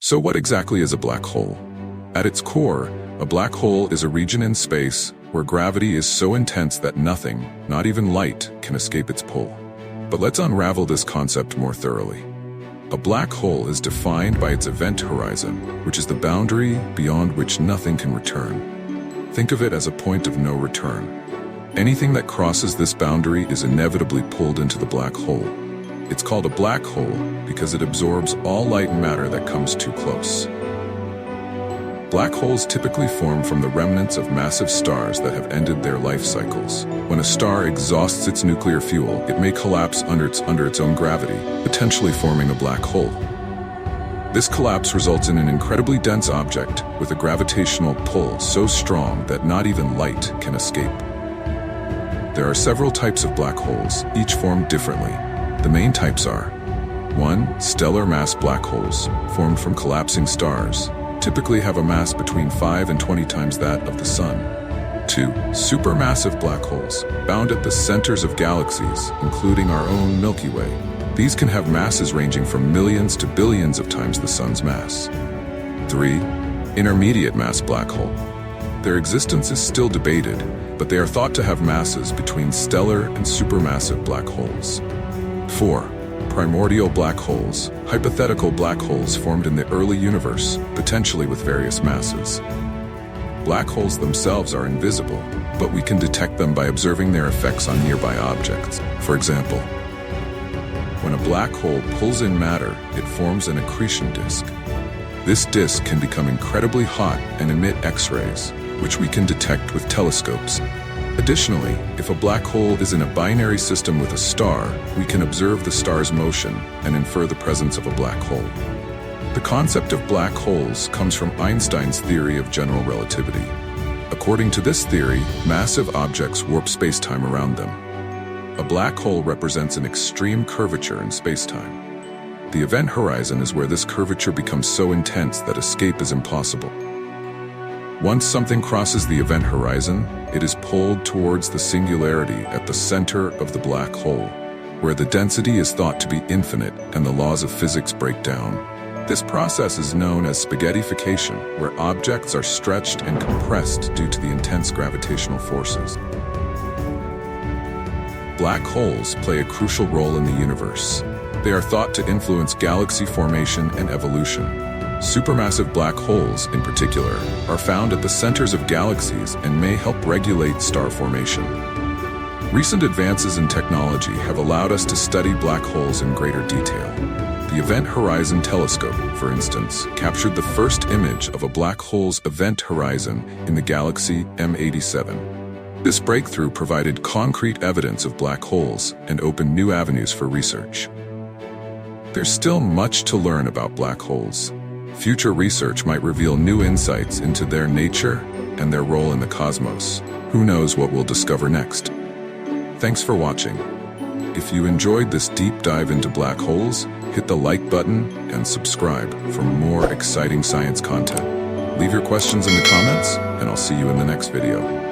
So what exactly is a black hole? At its core, a black hole is a region in space where gravity is so intense that nothing, not even light, can escape its pull. But let's unravel this concept more thoroughly. A black hole is defined by its event horizon, which is the boundary beyond which nothing can return. Think of it as a point of no return. Anything that crosses this boundary is inevitably pulled into the black hole. It's called a black hole because it absorbs all light and matter that comes too close. Black holes typically form from the remnants of massive stars that have ended their life cycles. When a star exhausts its nuclear fuel, it may collapse under its own gravity, potentially forming a black hole. This collapse results in an incredibly dense object with a gravitational pull so strong that not even light can escape. There are several types of black holes, each formed differently. The main types are 1. Stellar mass black holes, formed from collapsing stars, typically have a mass between 5 and 20 times that of the Sun. 2. Supermassive black holes, bound at the centers of galaxies, including our own Milky Way. These can have masses ranging from millions to billions of times the Sun's mass. 3. Intermediate mass black hole. Their existence is still debated, but they are thought to have masses between stellar and supermassive black holes. 4. Primordial black holes, hypothetical black holes formed in the early universe, potentially with various masses. Black holes themselves are invisible, but we can detect them by observing their effects on nearby objects. For example, when a black hole pulls in matter, it forms an accretion disk. This disk can become incredibly hot and emit X-rays, which we can detect with telescopes. Additionally, if a black hole is in a binary system with a star, we can observe the star's motion and infer the presence of a black hole. The concept of black holes comes from Einstein's theory of general relativity. According to this theory, massive objects warp space-time around them. A black hole represents an extreme curvature in space-time. The event horizon is where this curvature becomes so intense that escape is impossible. Once something crosses the event horizon, it is pulled towards the singularity at the center of the black hole, where the density is thought to be infinite and the laws of physics break down. This process is known as spaghettification, where objects are stretched and compressed due to the intense gravitational forces. Black holes play a crucial role in the universe. They are thought to influence galaxy formation and evolution. Supermassive black holes, in particular, are found at the centers of galaxies and may help regulate star formation. Recent advances in technology have allowed us to study black holes in greater detail. The Event Horizon Telescope, for instance, captured the first image of a black hole's event horizon in the galaxy M87. This breakthrough provided concrete evidence of black holes and opened new avenues for research. There's still much to learn about black holes. Future research might reveal new insights into their nature and their role in the cosmos. Who knows what we'll discover next? Thanks for watching. If you enjoyed this deep dive into black holes, hit the like button and subscribe for more exciting science content. Leave your questions in the comments, and I'll see you in the next video.